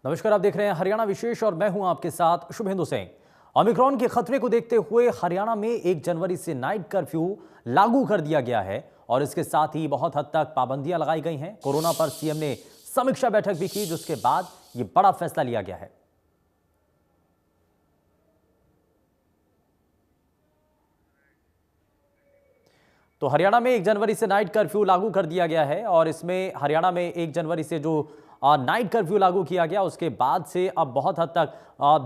नमस्कार, आप देख रहे हैं हरियाणा विशेष और मैं हूं आपके साथ शुभेंदु सिंह। ओमिक्रॉन के खतरे को देखते हुए हरियाणा में 1 जनवरी से नाइट कर्फ्यू लागू कर दिया गया है और इसके साथ ही बहुत हद तक पाबंदियां लगाई गई हैं। कोरोना पर सीएम ने समीक्षा बैठक भी की, जिसके बाद यह बड़ा फैसला लिया गया है। तो हरियाणा में 1 जनवरी से नाइट कर्फ्यू लागू कर दिया गया है और इसमें हरियाणा में 1 जनवरी से जो नाइट कर्फ्यू लागू किया गया, उसके बाद से अब बहुत हद तक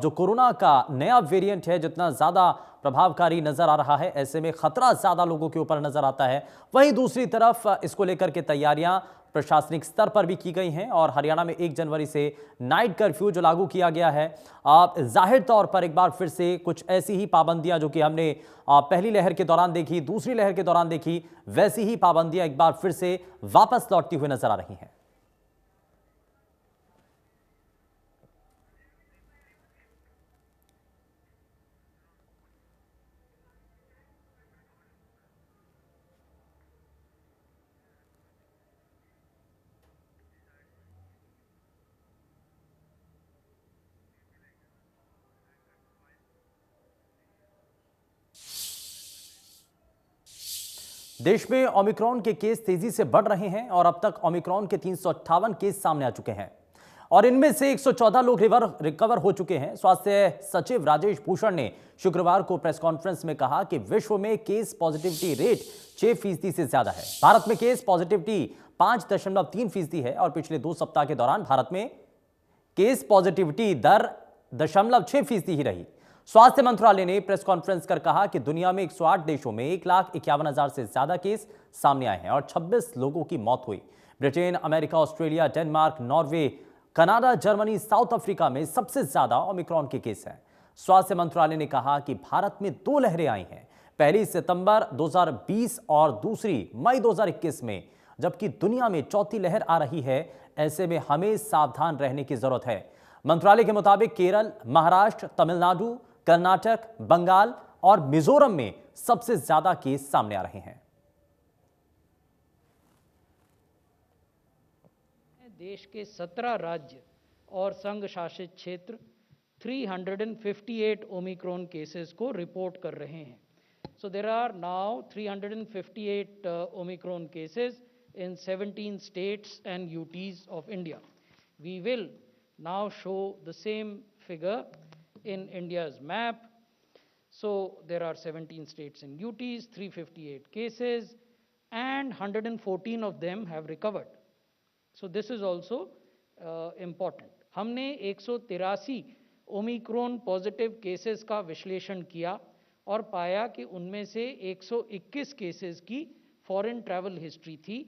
जो कोरोना का नया वेरिएंट है जितना ज़्यादा प्रभावकारी नजर आ रहा है, ऐसे में खतरा ज़्यादा लोगों के ऊपर नजर आता है। वहीं दूसरी तरफ इसको लेकर के तैयारियां प्रशासनिक स्तर पर भी की गई हैं और हरियाणा में 1 जनवरी से नाइट कर्फ्यू जो लागू किया गया है, जाहिर तौर पर एक बार फिर से कुछ ऐसी ही पाबंदियां जो कि हमने पहली लहर के दौरान देखी, दूसरी लहर के दौरान देखी, वैसी ही पाबंदियां एक बार फिर से वापस लौटती हुई नजर आ रही हैं। देश में ओमिक्रॉन के केस तेजी से बढ़ रहे हैं और अब तक ओमिक्रॉन के 358 केस सामने आ चुके हैं और इनमें से 114 लोग रिकवर हो चुके हैं। स्वास्थ्य सचिव राजेश भूषण ने शुक्रवार को प्रेस कॉन्फ्रेंस में कहा कि विश्व में केस पॉजिटिविटी रेट 6% से ज्यादा है। भारत में केस पॉजिटिविटी 5.3% है और पिछले 2 सप्ताह के दौरान भारत में केस पॉजिटिविटी दर 0.6% ही रही। स्वास्थ्य मंत्रालय ने प्रेस कॉन्फ्रेंस कर कहा कि दुनिया में 108 देशों में 1,51,000 से ज्यादा केस सामने आए हैं और 26 लोगों की मौत हुई। Britain, America, Australia, Denmark, Norway, Canada, Germany, south Africa में सबसे ज्यादा ओमिक्रॉन के केस हैं। स्वास्थ्य मंत्रालय ने कहा कि भारत में 2 लहरें आई हैं, पहली सितंबर 2020 और दूसरी मई 2021 में, जबकि दुनिया में चौथी लहर आ रही है। ऐसे में हमें सावधान रहने की जरूरत है। मंत्रालय के मुताबिक केरल, महाराष्ट्र, तमिलनाडु, कर्नाटक, बंगाल और मिजोरम में सबसे ज्यादा केस सामने आ रहे हैं। देश के 17 राज्य और संघ शासित क्षेत्र 358 ओमिक्रॉन केसेस को रिपोर्ट कर रहे हैं। So there are now 358 Omicron cases in 17 states and UTs of India. We will now show the same figure in India's map. So there are 17 states and UTs, 358 cases, and 114 of them have recovered. So this is also important. हमने 183 Omicron positive cases का विश्लेषण किया और पाया कि उनमें से 121 cases की फॉरेन ट्रैवल हिस्ट्री थी।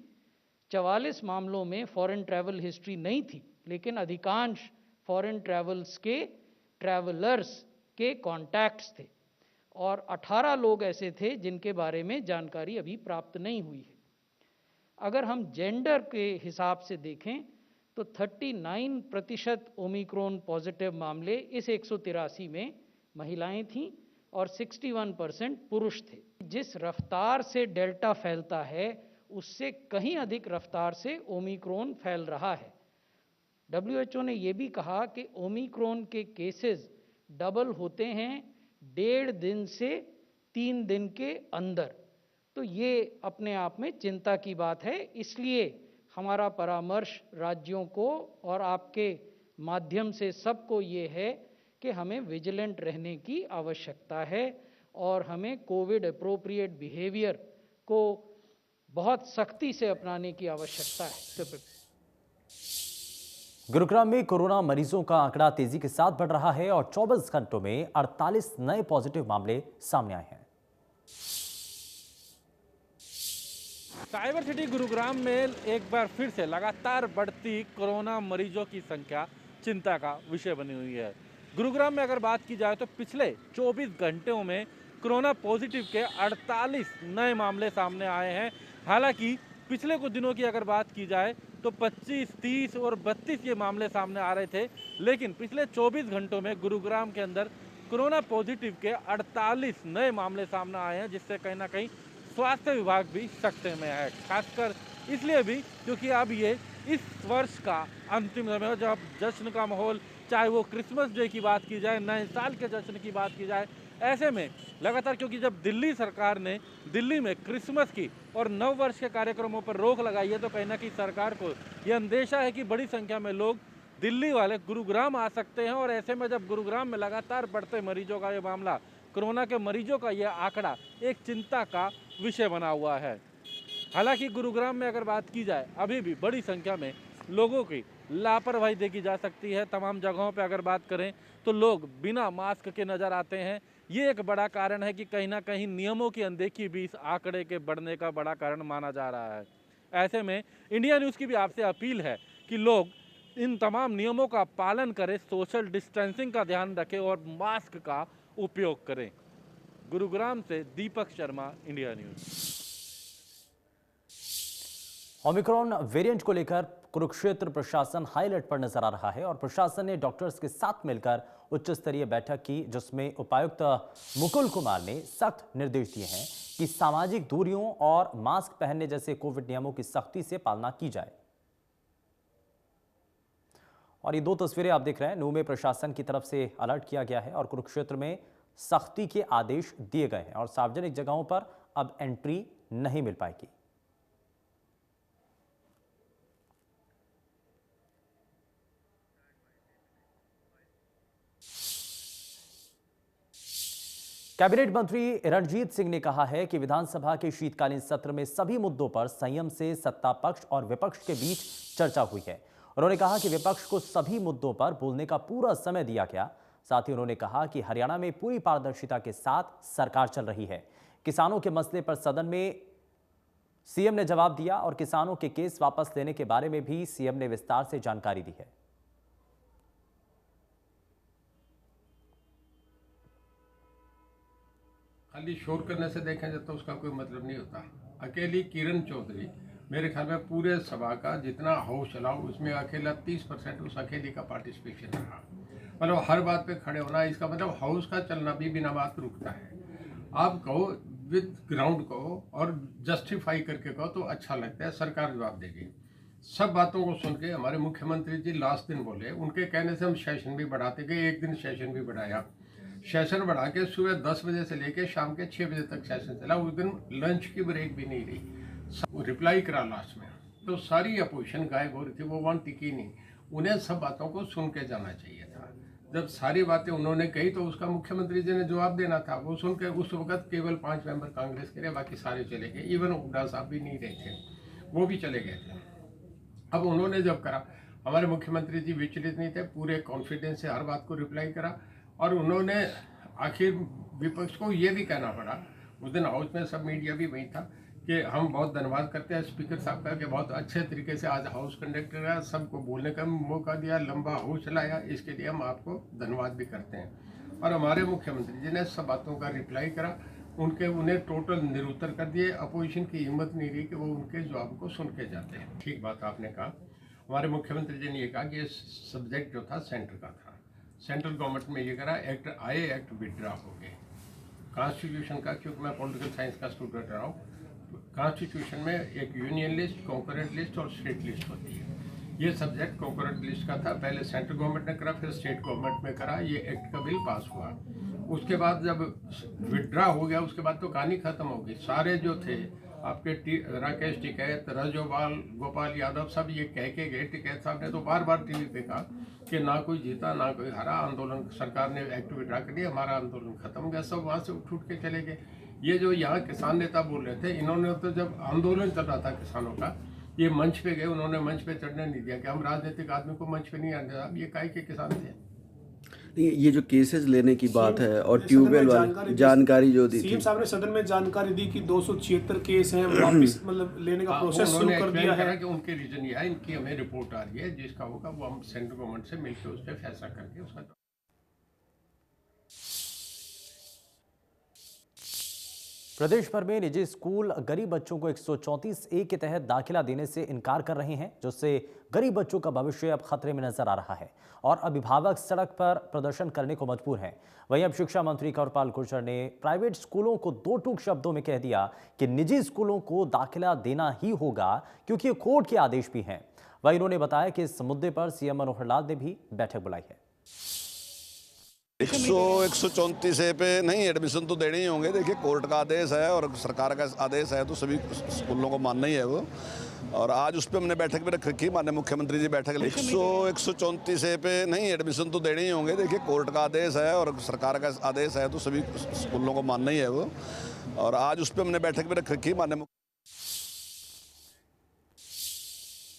44 मामलों में फॉरेन ट्रैवल हिस्ट्री नहीं थी, लेकिन अधिकांश फॉरेन ट्रैवल्स के ट्रैवलर्स के कॉन्टैक्ट्स थे और 18 लोग ऐसे थे जिनके बारे में जानकारी अभी प्राप्त नहीं हुई है। अगर हम जेंडर के हिसाब से देखें तो 39% ओमिक्रॉन पॉजिटिव मामले इस 183 में महिलाएं थीं और 61% पुरुष थे। जिस रफ्तार से डेल्टा फैलता है उससे कहीं अधिक रफ्तार से ओमिक्रॉन फैल रहा है। WHO ने यह भी कहा कि ओमिक्रॉन के केसेस डबल होते हैं 1.5 दिन से 3 दिन के अंदर। तो ये अपने आप में चिंता की बात है। इसलिए हमारा परामर्श राज्यों को और आपके माध्यम से सबको ये है कि हमें विजिलेंट रहने की आवश्यकता है और हमें कोविड अप्रोप्रिएट बिहेवियर को बहुत सख्ती से अपनाने की आवश्यकता है। गुरुग्राम में कोरोना मरीजों का आंकड़ा तेजी के साथ बढ़ रहा है और 24 घंटों में 48 नए पॉजिटिव मामले सामने आए हैं। साइबर सिटी गुरुग्राम में एक बार फिर से लगातार बढ़ती कोरोना मरीजों की संख्या चिंता का विषय बनी हुई है। गुरुग्राम में अगर बात की जाए तो पिछले 24 घंटों में कोरोना पॉजिटिव के 48 नए मामले सामने आए हैं। हालांकि पिछले कुछ दिनों की अगर बात की जाए तो 25, 30 और 32 ये मामले सामने आ रहे थे, लेकिन पिछले 24 घंटों में गुरुग्राम के अंदर कोरोना पॉजिटिव के 48 नए मामले सामने आए हैं, जिससे कहीं ना कहीं स्वास्थ्य विभाग भी सकते में है, खासकर इसलिए भी क्योंकि अब ये इस वर्ष का अंतिम समय है जब जश्न का माहौल, चाहे वो क्रिसमस डे की बात की जाए, नए साल के जश्न की बात की जाए, ऐसे में लगातार, क्योंकि जब दिल्ली सरकार ने दिल्ली में क्रिसमस की और नव वर्ष के कार्यक्रमों पर रोक लगाई है, तो कहीं ना कहीं सरकार को यह अंदेशा है कि बड़ी संख्या में लोग दिल्ली वाले गुरुग्राम आ सकते हैं। और ऐसे में जब गुरुग्राम में लगातार बढ़ते मरीजों का ये मामला, कोरोना के मरीजों का यह आंकड़ा एक चिंता का विषय बना हुआ है। हालांकि गुरुग्राम में अगर बात की जाए, अभी भी बड़ी संख्या में लोगों की लापरवाही देखी जा सकती है। तमाम जगहों पर अगर बात करें तो लोग बिना मास्क के नज़र आते हैं। ये एक बड़ा कारण है कि कहीं ना कहीं नियमों की अनदेखी भी इस आंकड़े के बढ़ने का बड़ा कारण माना जा रहा है। ऐसे में इंडिया न्यूज़ की भी आपसे अपील है कि लोग इन तमाम नियमों का पालन करें, सोशल डिस्टेंसिंग का ध्यान रखें और मास्क का उपयोग करें। गुरुग्राम से Deepak Sharma, India news. Omicron variant को लेकर कुरुक्षेत्र प्रशासन हाई अलर्ट पर नजर आ रहा है और प्रशासन ने डॉक्टर्स के साथ मिलकर उच्च स्तरीय बैठक की, जिसमें उपायुक्त मुकुल कुमार ने सख्त निर्देश दिए हैं कि सामाजिक दूरियों और मास्क पहनने जैसे कोविड नियमों की सख्ती से पालना की जाए। और ये दो तस्वीरें आप देख रहे हैं, नूह में प्रशासन की तरफ से अलर्ट किया गया है और कुरुक्षेत्र में सख्ती के आदेश दिए गए हैं और सार्वजनिक जगहों पर अब एंट्री नहीं मिल पाएगी। कैबिनेट मंत्री रणजीत सिंह ने कहा है कि विधानसभा के शीतकालीन सत्र में सभी मुद्दों पर संयम से सत्ता पक्ष और विपक्ष के बीच चर्चा हुई है। उन्होंने कहा कि विपक्ष को सभी मुद्दों पर बोलने का पूरा समय दिया गया। साथ ही उन्होंने कहा कि हरियाणा में पूरी पारदर्शिता के साथ सरकार चल रही है। किसानों के मसले पर सदन में सीएम ने जवाब दिया और किसानों के केस वापस लेने के बारे में भी सीएम ने विस्तार से जानकारी दी है। खाली शोर करने से देखें जाए तो उसका कोई मतलब नहीं होता। अकेली किरण चौधरी, मेरे ख्याल में पूरे सभा का जितना हाउस चला उसमें अकेला 30% उस अकेली का पार्टिसिपेशन रहा। मतलब हर बात पे खड़े होना, इसका मतलब हाउस का चलना भी बिना बात रुकता है। आप कहो विद ग्राउंड कहो और जस्टिफाई करके कहो तो अच्छा लगता है, सरकार जवाब देगी। सब बातों को सुन के हमारे मुख्यमंत्री जी लास्ट दिन बोले, उनके कहने से हम सेशन भी बढ़ाते गए। एक दिन सेशन भी बढ़ाया, सेशन बढ़ा के सुबह 10 बजे से लेके शाम के 6 बजे तक सेशन चला। उस दिन लंच की ब्रेक भी नहीं रही। रिप्लाई करा लास्ट में तो सारी अपोजिशन गायब हो रही थी, वो वहाँ टिकी नहीं। उन्हें सब बातों को सुन के जाना चाहिए था। जब सारी बातें उन्होंने कही तो उसका मुख्यमंत्री जी ने जवाब देना था। वो सुन के उस वक्त केवल 5 मेंबर कांग्रेस के रहे, बाकी सारे चले गए। इवन हुड्डा साहब भी नहीं रहे थे, वो भी चले गए थे। अब उन्होंने जब करा, हमारे मुख्यमंत्री जी विचलित नहीं थे, पूरे कॉन्फिडेंस से हर बात को रिप्लाई करा। और उन्होंने आखिर विपक्ष को ये भी कहना पड़ा, उस दिन हाउस में सब मीडिया भी वही था, कि हम बहुत धन्यवाद करते हैं स्पीकर साहब का कि बहुत अच्छे तरीके से आज हाउस कंडक्ट करा, सबको बोलने का मौका दिया, लंबा हाउस चलाया, इसके लिए हम आपको धन्यवाद भी करते हैं। और हमारे मुख्यमंत्री जी ने सब बातों का रिप्लाई करा, उन्हें टोटल निरुत्तर कर दिए। अपोजिशन की हिम्मत नहीं रही कि वो उनके जवाब को सुन के जाते हैं। ठीक बात आपने कहा, हमारे मुख्यमंत्री जी ने ये कहा कि सब्जेक्ट जो था सेंटर का था, सेंट्रल गवर्नमेंट में ये करा, एक्ट आए, एक्ट विड्रा हो गए। कॉन्स्टिट्यूशन का, क्योंकि मैं पॉलिटिकल साइंस का स्टूडेंट रहा हूँ, कॉन्स्टिट्यूशन में एक यूनियन लिस्ट, कॉन्करेंट लिस्ट और स्टेट लिस्ट होती है। ये सब्जेक्ट कॉन्करेंट लिस्ट का था, पहले सेंट्रल गवर्नमेंट ने करा, फिर स्टेट गवर्नमेंट में करा, ये एक्ट का बिल पास हुआ। उसके बाद जब विड्रा हो गया, उसके बाद तो कहानी खत्म हो गई। सारे जो थे आपके राकेश टिकैत, रजोपाल, गोपाल यादव, सब ये कह के गए। टिकैत साहब ने तो बार बार टीवी पे कहा कि ना कोई जीता ना कोई हारा, आंदोलन सरकार ने एक्ट विड्रा कर दिया, हमारा आंदोलन खत्म हो गया। सब वहाँ से उठ के चले गए। ये जो यहाँ किसान नेता बोल रहे थे, इन्होंने तो जब आंदोलन चल रहा था किसानों का, ये मंच पे गए, उन्होंने मंच पे चढ़ने नहीं दिया कि हम राजनीतिक आदमी को मंच पे नहीं आने दिया। अब ये काहे के किसान थे? ये जो केसेस लेने की बात है और ट्यूबवेल वाली जानकारी जो दी सीएम साहब ने सदन में जानकारी दी कि 276 केस हैं, वापस मतलब लेने का प्रोसेस शुरू कर दिया है कि उनके रीजन ये है, इनकी हमें रिपोर्ट आ रही है, जिसका होगा वो हम सेंट्रल गवर्नमेंट से मिलकर उस पर फैसला करके उसका प्रदेश भर में निजी स्कूल गरीब बच्चों को 134A के तहत दाखिला देने से इनकार कर रहे हैं, जिससे गरीब बच्चों का भविष्य अब खतरे में नजर आ रहा है और अभिभावक सड़क पर प्रदर्शन करने को मजबूर हैं। वहीं अब शिक्षा मंत्री कंवरपाल गुर्जर ने प्राइवेट स्कूलों को दो टूक शब्दों में कह दिया कि निजी स्कूलों को दाखिला देना ही होगा, क्योंकि कोर्ट के आदेश भी हैं। वहीं उन्होंने बताया कि इस मुद्दे पर सीएम मनोहर लाल ने भी बैठक बुलाई है। 134A पे नहीं, एडमिशन तो देने ही होंगे। देखिए, कोर्ट का आदेश है और सरकार का आदेश है तो सभी स्कूलों को मानना ही है वो। और आज उस पर हमने बैठक भी रख रखी, माननीय मुख्यमंत्री जी बैठक 134A पे नहीं, एडमिशन तो देने ही होंगे। देखिए, कोर्ट का आदेश है और सरकार का आदेश है तो सभी स्कूलों को मानना ही है वो। और आज उस पर हमने बैठक भी रख रखी, माननीय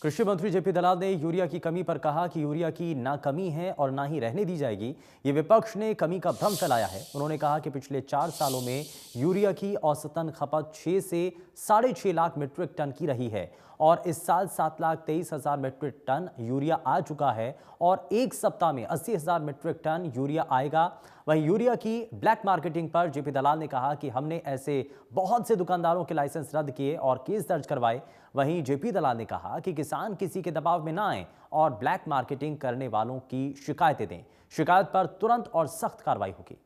कृषि मंत्री जेपी दलाल ने यूरिया की कमी पर कहा कि यूरिया की ना कमी है और ना ही रहने दी जाएगी। ये विपक्ष ने कमी का भ्रम फैलाया है। उन्होंने कहा कि पिछले 4 सालों में यूरिया की औसतन खपत 6 से 6.5 लाख मीट्रिक टन की रही है और इस साल 7,23,000 मीट्रिक टन यूरिया आ चुका है और एक सप्ताह में 80,000 मीट्रिक टन यूरिया आएगा। वहीं यूरिया की ब्लैक मार्केटिंग पर जेपी दलाल ने कहा कि हमने ऐसे बहुत से दुकानदारों के लाइसेंस रद्द किए और केस दर्ज करवाए। वहीं जेपी दलाल ने कहा कि किसान किसी के दबाव में ना आए और ब्लैक मार्केटिंग करने वालों की शिकायतें दें। शिकायत पर तुरंत और सख्त कार्रवाई होगी।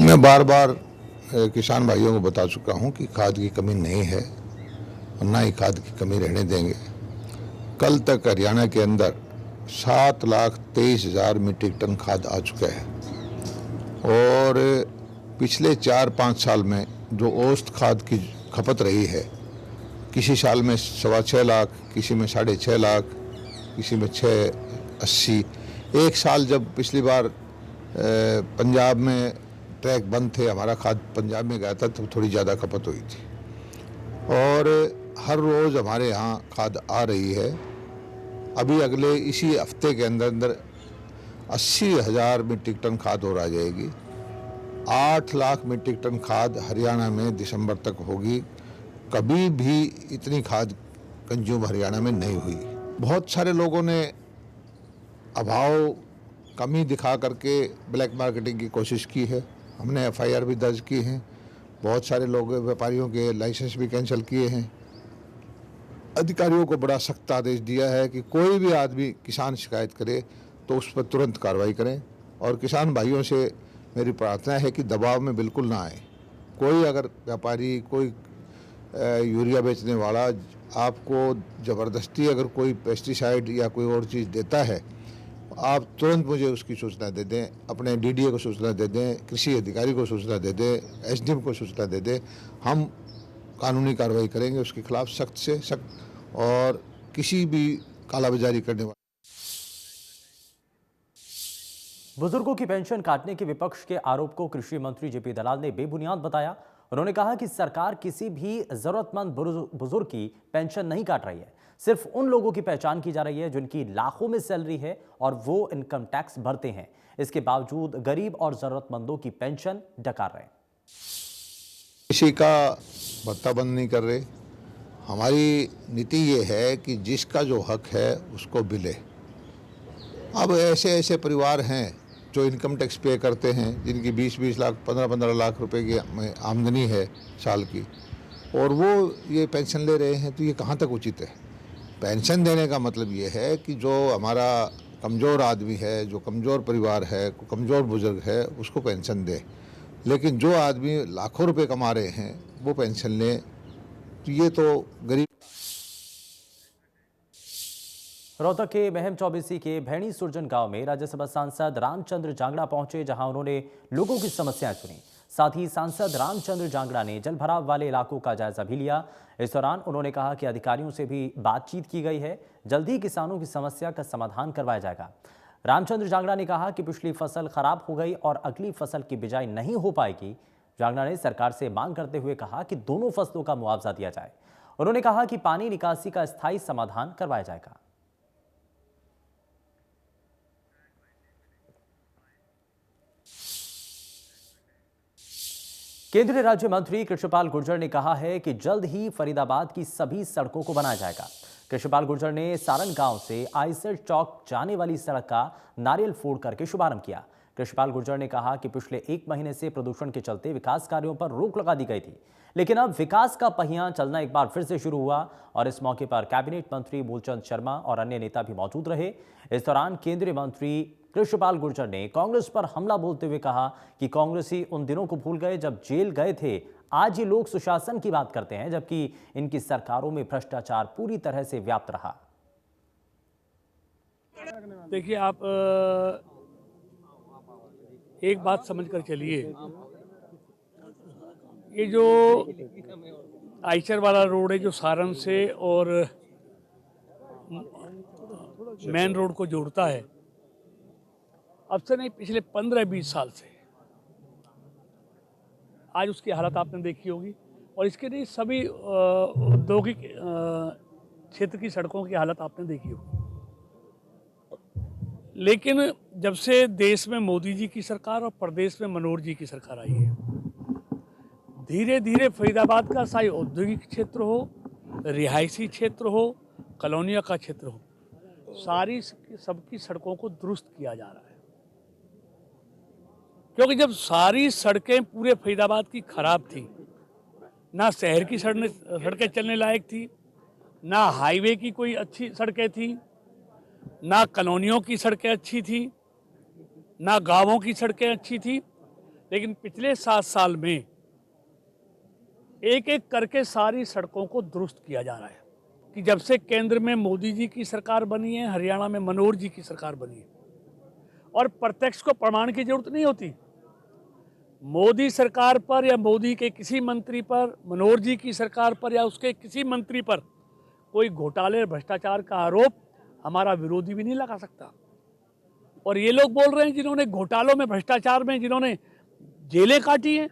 मैं बार बार किसान भाइयों को बता चुका हूं कि खाद की कमी नहीं है और ना ही खाद की कमी रहने देंगे। कल तक हरियाणा के अंदर 7,23,000 मीट्रिक टन खाद आ चुका है और पिछले 4-5 साल में जो औसत खाद की खपत रही है, किसी साल में 6.25 लाख, किसी में 6.5 लाख, किसी में 680। एक साल जब पिछली बार पंजाब में ट्रैक बंद थे, हमारा खाद पंजाब में गया था, तो थोड़ी ज़्यादा खपत हुई थी और हर रोज़ हमारे यहाँ खाद आ रही है। अभी अगले इसी हफ्ते के अंदर अंदर 80,000 मीट्रिक टन खाद और आ जाएगी। 8 लाख मीट्रिक टन खाद हरियाणा में दिसंबर तक होगी। कभी भी इतनी खाद कंज्यूम हरियाणा में नहीं हुई। बहुत सारे लोगों ने अभाव कमी दिखा करके ब्लैक मार्केटिंग की कोशिश की है। हमने FIR भी दर्ज की हैं। बहुत सारे लोग व्यापारियों के लाइसेंस भी कैंसिल किए हैं। अधिकारियों को बड़ा सख्त आदेश दिया है कि कोई भी आदमी किसान शिकायत करे तो उस पर तुरंत कार्रवाई करें। और किसान भाइयों से मेरी प्रार्थना है कि दबाव में बिल्कुल ना आए। कोई अगर व्यापारी, कोई यूरिया बेचने वाला आपको ज़बरदस्ती अगर कोई पेस्टिसाइड या कोई और चीज़ देता है, आप तुरंत मुझे उसकी सूचना दे दें, अपने DDA को सूचना दे दें, कृषि अधिकारी को सूचना दे दें, SDM को सूचना दे दें। हम कानूनी कार्रवाई करेंगे उसके खिलाफ सख्त से सख्त और किसी भी कालाबाजारी करने वाले। बुजुर्गों की पेंशन काटने के विपक्ष के आरोप को कृषि मंत्री जेपी दलाल ने बेबुनियाद बताया। उन्होंने कहा कि सरकार किसी भी जरूरतमंद बुजुर्ग की पेंशन नहीं काट रही है, सिर्फ उन लोगों की पहचान की जा रही है जिनकी लाखों में सैलरी है और वो इनकम टैक्स भरते हैं। इसके बावजूद गरीब और जरूरतमंदों की पेंशन डकार रहे। किसी का भत्ता बंद नहीं कर रहे। हमारी नीति ये है कि जिसका जो हक है उसको मिले। अब ऐसे परिवार हैं जो इनकम टैक्स पे करते हैं, जिनकी 20-20 लाख, 15-15 लाख रुपए की आमदनी है साल की, और वो ये पेंशन ले रहे हैं, तो ये कहाँ तक उचित है? पेंशन देने का मतलब ये है कि जो हमारा कमज़ोर आदमी है, जो कमज़ोर परिवार है, कमज़ोर बुजुर्ग है, उसको पेंशन दे। लेकिन जो आदमी लाखों रुपए कमा रहे हैं वो पेंशन लें, तो ये तो गरीब। रोहतक के महम चौबीसी के भैणी सुरजन गांव में राज्यसभा सांसद रामचंद्र जांगड़ा पहुंचे, जहां उन्होंने लोगों की समस्याएं सुनी। साथ ही सांसद रामचंद्र जांगड़ा ने जलभराव वाले इलाकों का जायजा भी लिया। इस दौरान उन्होंने कहा कि अधिकारियों से भी बातचीत की गई है, जल्द ही किसानों की समस्या का समाधान करवाया जाएगा। रामचंद्र जांगड़ा ने कहा कि पिछली फसल खराब हो गई और अगली फसल की बिजाई नहीं हो पाएगी। जांगड़ा ने सरकार से मांग करते हुए कहा कि दोनों फसलों का मुआवजा दिया जाए। उन्होंने कहा कि पानी निकासी का स्थायी समाधान करवाया जाएगा। केंद्रीय राज्य मंत्री कृष्णपाल गुर्जर ने कहा है कि जल्द ही फरीदाबाद की सभी सड़कों को बनाया जाएगा। कृष्णपाल गुर्जर ने सारण गांव से आईसेट चौक जाने वाली सड़क का नारियल फोड़ करके शुभारंभ किया। कृष्णपाल गुर्जर ने कहा कि पिछले 1 महीने से प्रदूषण के चलते विकास कार्यों पर रोक लगा दी गई थी, लेकिन अब विकास का पहिया चलना एक बार फिर से शुरू हुआ और इस मौके पर कैबिनेट मंत्री मूलचंद शर्मा और अन्य नेता भी मौजूद रहे। इस दौरान केंद्रीय मंत्री कृष्णपाल गुर्जर ने कांग्रेस पर हमला बोलते हुए कहा कि कांग्रेसी उन दिनों को भूल गए जब जेल गए थे। आज ये लोग सुशासन की बात करते हैं, जबकि इनकी सरकारों में भ्रष्टाचार पूरी तरह से व्याप्त रहा। देखिए, आप एक बात समझ कर चलिए, ये जो आइचर वाला रोड है जो सारण से और मेन रोड को जोड़ता है, अब से नहीं पिछले 15-20 साल से आज उसकी हालत आपने देखी होगी। और इसके लिए सभी औद्योगिक क्षेत्र की सड़कों की हालत आपने देखी होगी। लेकिन जब से देश में मोदी जी की सरकार और प्रदेश में मनोहर जी की सरकार आई है, धीरे धीरे फरीदाबाद का चाहे औद्योगिक क्षेत्र हो, रिहायशी क्षेत्र हो, कॉलोनियों का क्षेत्र हो, सारी सबकी सड़कों को दुरुस्त किया जा रहा है। क्योंकि जब सारी सड़कें पूरे फरीदाबाद की खराब थी, ना शहर की सड़कें चलने लायक थी, ना हाईवे की कोई अच्छी सड़कें थी, ना कॉलोनियों की सड़कें अच्छी थी, ना गांवों की सड़कें अच्छी थी, लेकिन पिछले 7 साल में एक एक करके सारी सड़कों को दुरुस्त किया जा रहा है। कि जब से केंद्र में मोदी जी की सरकार बनी है, हरियाणा में मनोहर जी की सरकार बनी है, और प्रत्यक्ष को प्रमाण की जरूरत नहीं होती। मोदी सरकार पर या मोदी के किसी मंत्री पर, मनोहर जी की सरकार पर या उसके किसी मंत्री पर कोई घोटाले भ्रष्टाचार का आरोप हमारा विरोधी भी नहीं लगा सकता। और ये लोग बोल रहे हैं जिन्होंने घोटालों में, भ्रष्टाचार में जिन्होंने जेलें काटी हैं,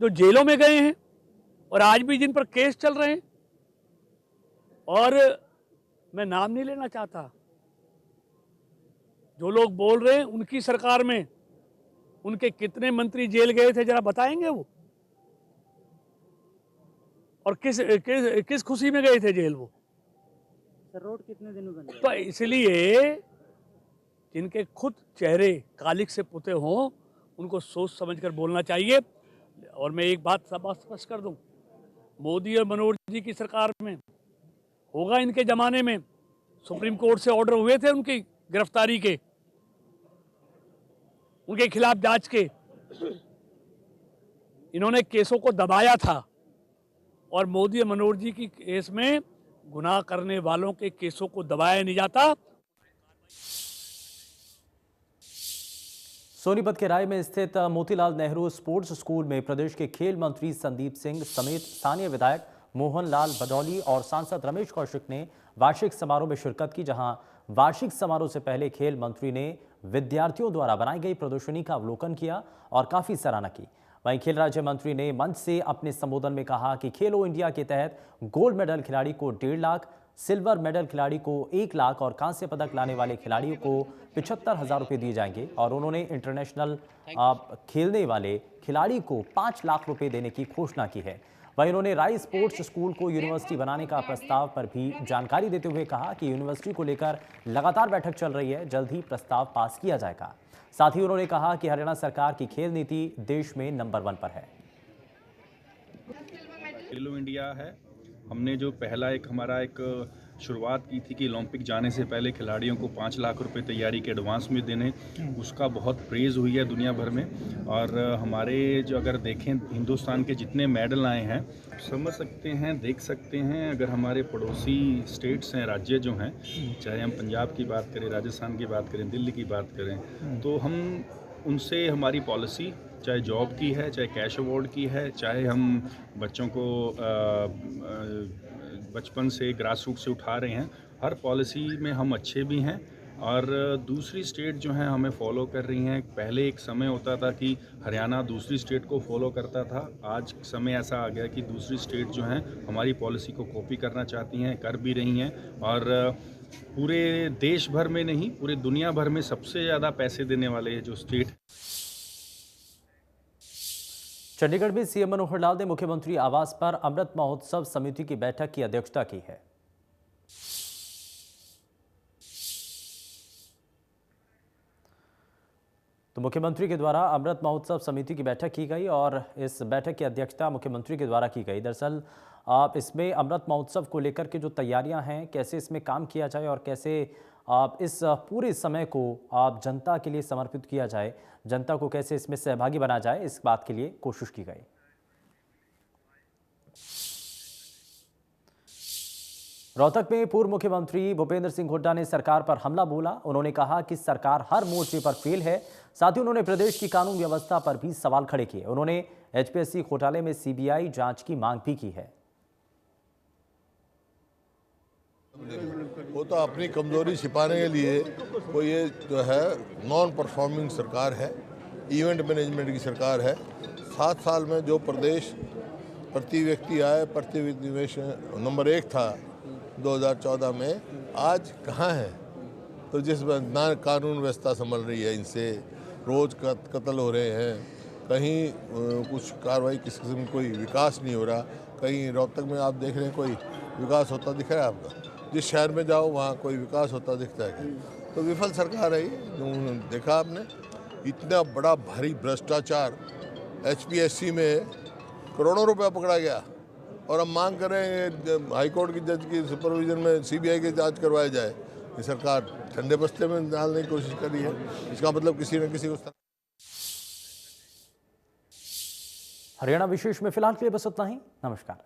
जो जेलों में गए हैं और आज भी जिन पर केस चल रहे हैं, और मैं नाम नहीं लेना चाहता, जो लोग बोल रहे हैं उनकी सरकार में उनके कितने मंत्री जेल गए थे, जरा बताएंगे वो? और किस खुशी में गए थे जेल वो? रोड कितने दिन में बने? तो इसलिए जिनके खुद चेहरे कालिक से पुते हों, उनको सोच समझकर बोलना चाहिए। और मैं एक बात स्पष्ट कर दूं, मोदी और मनोहर जी की सरकार में होगा, इनके जमाने में सुप्रीम कोर्ट से ऑर्डर हुए थे उनकी गिरफ्तारी के, उनके खिलाफ जांच के, इन्होंने केसों को दबाया था। और मोदी और मनोहर जी की केस में गुनाह करने वालों के केसों को दबाया नहीं जाता। सोनीपत के राय में स्थित मोतीलाल नेहरू स्पोर्ट्स स्कूल में प्रदेश के खेल मंत्री संदीप सिंह समेत स्थानीय विधायक मोहनलाल भदौली और सांसद रमेश कौशिक ने वार्षिक समारोह में शिरकत की, जहां वार्षिक समारोह से पहले खेल मंत्री ने विद्यार्थियों द्वारा बनाई गई प्रदर्शनी का अवलोकन किया और काफी सराहना की। वहीं खेल राज्य मंत्री ने मंच से अपने संबोधन में कहा कि खेलो इंडिया के तहत गोल्ड मेडल खिलाड़ी को 1.5 लाख, सिल्वर मेडल खिलाड़ी को 1 लाख और कांस्य पदक लाने वाले खिलाड़ियों को 75,000 रुपये दिए जाएंगे। और उन्होंने इंटरनेशनल खेलने वाले खिलाड़ी को 5 लाख रुपये देने की घोषणा की है। वहीं उन्होंने राय स्पोर्ट्स स्कूल को यूनिवर्सिटी बनाने का प्रस्ताव पर भी जानकारी देते हुए कहा कि यूनिवर्सिटी को लेकर लगातार बैठक चल रही है, जल्द ही प्रस्ताव पास किया जाएगा। साथ ही उन्होंने कहा कि हरियाणा सरकार की खेल नीति देश में नंबर 1 पर है। खेलो इंडिया है, हमने जो पहला हमारा शुरुआत की थी कि ओलंपिक जाने से पहले खिलाड़ियों को 5 लाख रुपए तैयारी के एडवांस में देने, उसका बहुत प्रेज हुई है दुनिया भर में। और हमारे जो अगर देखें हिंदुस्तान के जितने मेडल आए हैं, समझ सकते हैं, देख सकते हैं। अगर हमारे पड़ोसी स्टेट्स हैं, राज्य जो हैं, चाहे हम पंजाब की बात करें, राजस्थान की बात करें, दिल्ली की बात करें, तो हम उनसे हमारी पॉलिसी चाहे जॉब की है, चाहे कैश अवार्ड की है, चाहे हम बच्चों को बचपन से ग्रास रूट से उठा रहे हैं, हर पॉलिसी में हम अच्छे भी हैं। और दूसरी स्टेट जो हैं हमें फॉलो कर रही हैं। पहले एक समय होता था कि हरियाणा दूसरी स्टेट को फॉलो करता था, आज समय ऐसा आ गया कि दूसरी स्टेट जो हैं हमारी पॉलिसी को कॉपी करना चाहती हैं, कर भी रही हैं। और पूरे देश भर में नहीं, पूरे दुनिया भर में सबसे ज़्यादा पैसे देने वाले जो स्टेट। चंडीगढ़ में सीएम मनोहर लाल ने मुख्यमंत्री आवास पर अमृत महोत्सव समिति की बैठक की अध्यक्षता की है। तो मुख्यमंत्री के द्वारा अमृत महोत्सव समिति की बैठक की गई और इस बैठक की अध्यक्षता मुख्यमंत्री के द्वारा की गई। दरअसल आप इसमें अमृत महोत्सव को लेकर के जो तैयारियां हैं, कैसे इसमें काम किया जाए और कैसे आप इस पूरे समय को आप जनता के लिए समर्पित किया जाए, जनता को कैसे इसमें सहभागी बना जाए, इस बात के लिए कोशिश की गई। रोहतक में पूर्व मुख्यमंत्री भूपेंद्र सिंह हुड्डा ने सरकार पर हमला बोला। उन्होंने कहा कि सरकार हर मोर्चे पर फेल है। साथ ही उन्होंने प्रदेश की कानून व्यवस्था पर भी सवाल खड़े किए। उन्होंने एचपीएससी घोटाले में सीबीआई जांच की मांग भी की है। वो तो अपनी कमजोरी छिपाने के लिए वो ये जो है नॉन परफॉर्मिंग सरकार है, इवेंट मैनेजमेंट की सरकार है। 7 साल में जो प्रदेश प्रति व्यक्ति आय प्रति निवेश नंबर 1 था 2014 में, आज कहाँ है? तो जिस ना कानून व्यवस्था संभल रही है, इनसे रोज कत्ल हो रहे हैं, कहीं कुछ कार्रवाई किसी किस्म की कोई विकास नहीं हो रहा। कहीं रोहतक में आप देख रहे हैं कोई विकास होता दिख रहा है आपका? जिस शहर में जाओ वहाँ कोई विकास होता दिखता है? तो विफल सरकार है ये। देखा आपने इतना बड़ा भारी भ्रष्टाचार, एचपीएससी में करोड़ों रुपया पकड़ा गया और हम मांग कर रहे हैं हाईकोर्ट की जज की सुपरविजन में सीबीआई की जांच करवाई जाए। ये सरकार ठंडे बस्ते में डालने की कोशिश कर रही है। इसका मतलब किसी न किसी को। हरियाणा विशेष में फिलहाल के लिए बस इतना ही। नमस्कार।